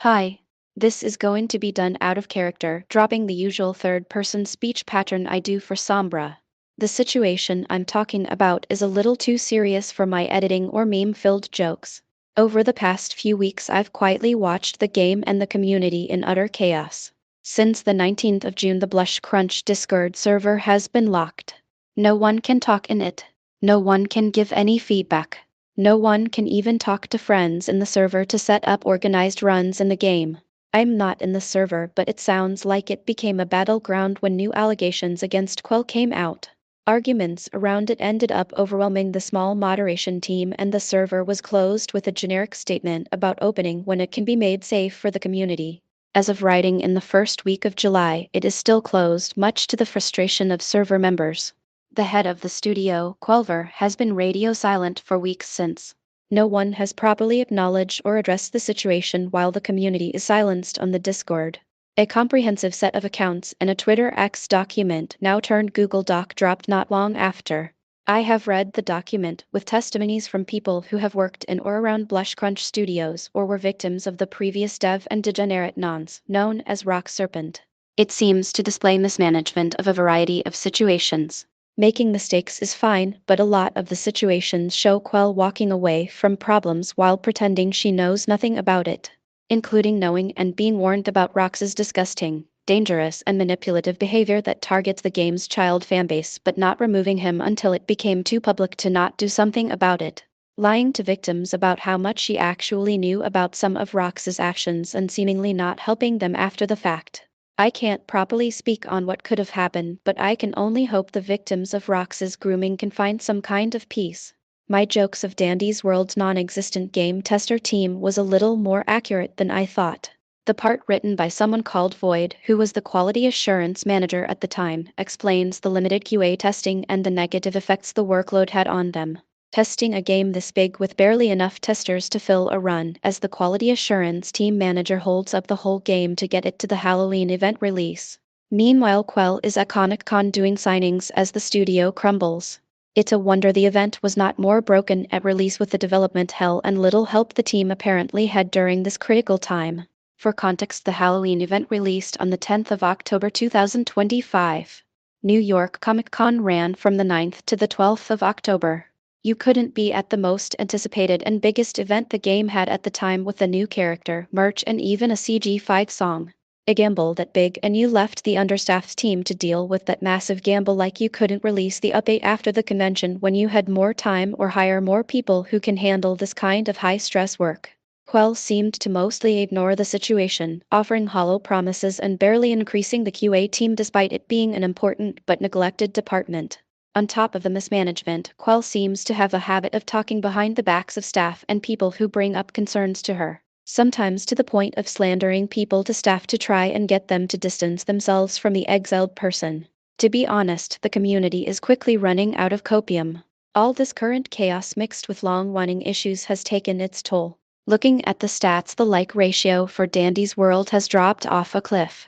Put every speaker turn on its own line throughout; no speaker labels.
Hi. This is going to be done out of character, dropping the usual third-person speech pattern I do for Sombra. The situation I'm talking about is a little too serious for my editing or meme-filled jokes. Over the past few weeks I've quietly watched the game and the community in utter chaos. Since the 19th of June the BlushCrunch Discord server has been locked. No one can talk in it. No one can give any feedback. No one can even talk to friends in the server to set up organized runs in the game. I'm not in the server, but it sounds like it became a battleground when new allegations against Quell came out. Arguments around it ended up overwhelming the small moderation team, and the server was closed with a generic statement about opening when it can be made safe for the community. As of writing in the first week of July, it is still closed, much to the frustration of server members. The head of the studio, Quelver, has been radio silent for weeks since. No one has properly acknowledged or addressed the situation while the community is silenced on the Discord. A comprehensive set of accounts and a Twitter X document, now turned Google Doc, dropped not long after. I have read the document, with testimonies from people who have worked in or around BlushCrunch Studios or were victims of the previous dev and degenerate nonce, known as Rock Serpent. It seems to display mismanagement of a variety of situations. Making mistakes is fine, but a lot of the situations show Quell walking away from problems while pretending she knows nothing about it, including knowing and being warned about Rox's disgusting, dangerous, and manipulative behavior that targets the game's child fanbase, but not removing him until it became too public to not do something about it. Lying to victims about how much she actually knew about some of Rox's actions and seemingly not helping them after the fact. I can't properly speak on what could have happened, but I can only hope the victims of Rox's grooming can find some kind of peace. My jokes of Dandy's World's non-existent game tester team was a little more accurate than I thought. The part written by someone called Void, who was the quality assurance manager at the time, explains the limited QA testing and the negative effects the workload had on them. Testing a game this big with barely enough testers to fill a run, as the quality assurance team manager holds up the whole game to get it to the Halloween event release. Meanwhile, Quell is at Comic-Con doing signings as the studio crumbles. It's a wonder the event was not more broken at release, with the development hell and little help the team apparently had during this critical time. For context, the Halloween event released on the 10th of October 2025. New York Comic-Con ran from the 9th to the 12th of October. You couldn't be at the most anticipated and biggest event the game had at the time, with a new character, merch, and even a CG5 song. A gamble that big, and you left the understaffed team to deal with that massive gamble, like you couldn't release the update after the convention when you had more time or hire more people who can handle this kind of high-stress work. Quell seemed to mostly ignore the situation, offering hollow promises and barely increasing the QA team despite it being an important but neglected department. On top of the mismanagement, Quell seems to have a habit of talking behind the backs of staff and people who bring up concerns to her, sometimes to the point of slandering people to staff to try and get them to distance themselves from the exiled person. To be honest, the community is quickly running out of copium. All this current chaos mixed with long-running issues has taken its toll. Looking at the stats, the like ratio for Dandy's World has dropped off a cliff.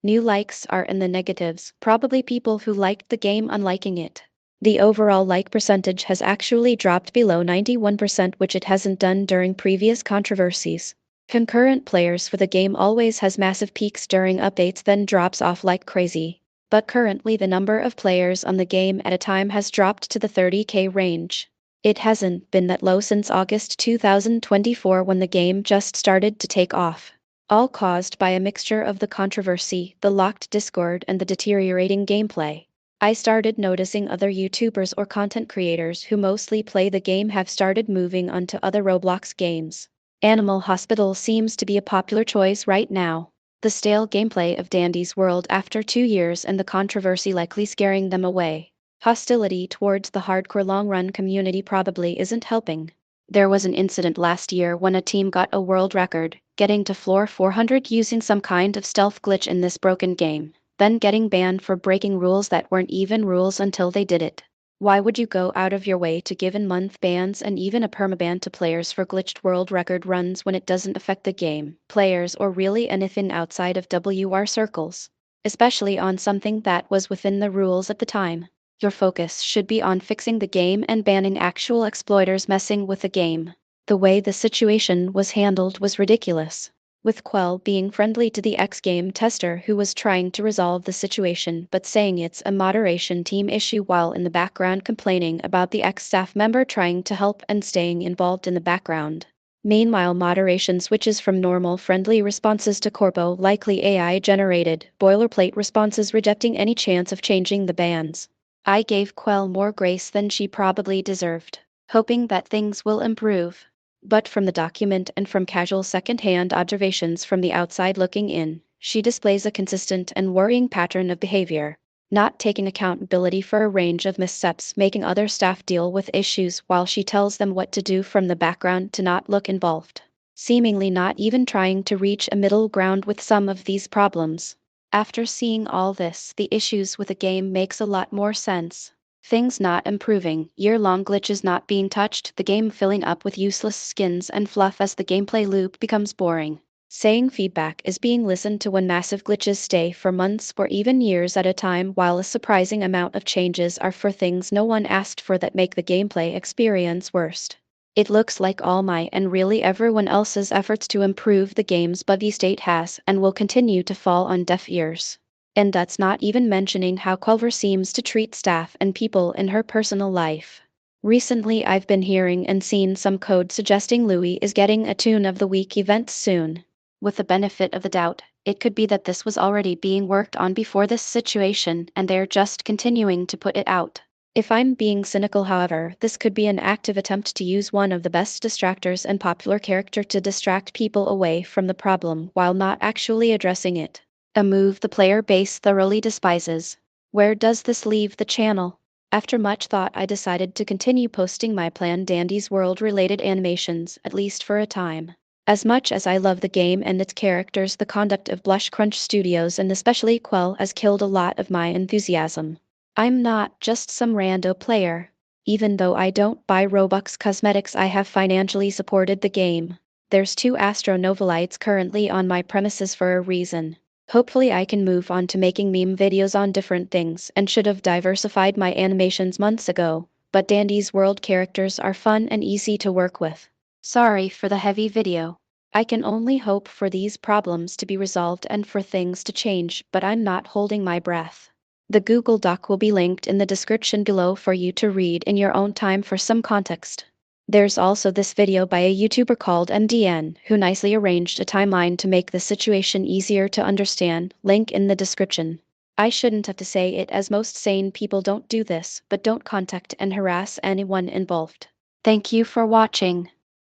New likes are in the negatives, probably people who liked the game unliking it. The overall like percentage has actually dropped below 91%, which it hasn't done during previous controversies. Concurrent players for the game always has massive peaks during updates, then drops off like crazy. But currently the number of players on the game at a time has dropped to the 30k range. It hasn't been that low since August 2024, when the game just started to take off. All caused by a mixture of the controversy, the locked Discord, and the deteriorating gameplay. I started noticing other YouTubers or content creators who mostly play the game have started moving on to other Roblox games. Animal Hospital seems to be a popular choice right now. The stale gameplay of Dandy's World after 2 years and the controversy likely scaring them away. Hostility towards the hardcore long-run community probably isn't helping. There was an incident last year when a team got a world record, getting to floor 400 using some kind of stealth glitch in this broken game, then getting banned for breaking rules that weren't even rules until they did it. Why would you go out of your way to give in-month bans and even a permaban to players for glitched world record runs when it doesn't affect the game, players, or really anything outside of WR circles? Especially on something that was within the rules at the time. Your focus should be on fixing the game and banning actual exploiters messing with the game. The way the situation was handled was ridiculous. with Quell being friendly to the ex-game tester who was trying to resolve the situation but saying it's a moderation team issue while in the background complaining about the ex-staff member trying to help and staying involved in the background. Meanwhile, moderation switches from normal friendly responses to corpo likely AI-generated boilerplate responses rejecting any chance of changing the bans. I gave Quell more grace than she probably deserved, hoping that things will improve. But from the document and from casual second-hand observations from the outside looking in, she displays a consistent and worrying pattern of behavior, not taking accountability for a range of missteps, making other staff deal with issues while she tells them what to do from the background to not look involved, seemingly not even trying to reach a middle ground with some of these problems. After seeing all this, the issues with the game makes a lot more sense. Things not improving, year-long glitches not being touched, the game filling up with useless skins and fluff as the gameplay loop becomes boring. Saying feedback is being listened to when massive glitches stay for months or even years at a time, while a surprising amount of changes are for things no one asked for that make the gameplay experience worse. It looks like all my and really everyone else's efforts to improve the game's buggy state has and will continue to fall on deaf ears. And that's not even mentioning how Culver seems to treat staff and people in her personal life. Recently, I've been hearing and seen some code suggesting Louis is getting a Tune of the Week event soon. With the benefit of the doubt, it could be that this was already being worked on before this situation and they're just continuing to put it out. If I'm being cynical, however, this could be an active attempt to use one of the best distractors and popular character to distract people away from the problem while not actually addressing it. A move the player base thoroughly despises. Where does this leave the channel? After much thought, I decided to continue posting my planned Dandy's World-related animations, at least for a time. As much as I love the game and its characters, the conduct of BlushCrunch Studios and especially Quell has killed a lot of my enthusiasm. I'm not just some rando player. Even though I don't buy Robux cosmetics, I have financially supported the game. There's 2 Astronovalites currently on my premises for a reason. Hopefully I can move on to making meme videos on different things and should have diversified my animations months ago, but Dandy's World characters are fun and easy to work with. Sorry for the heavy video. I can only hope for these problems to be resolved and for things to change, but I'm not holding my breath. The Google Doc will be linked in the description below for you to read in your own time for some context. There's also this video by a YouTuber called MDN, who nicely arranged a timeline to make the situation easier to understand, link in the description. I shouldn't have to say it as most sane people don't do this, but don't contact and harass anyone involved. Thank you for watching.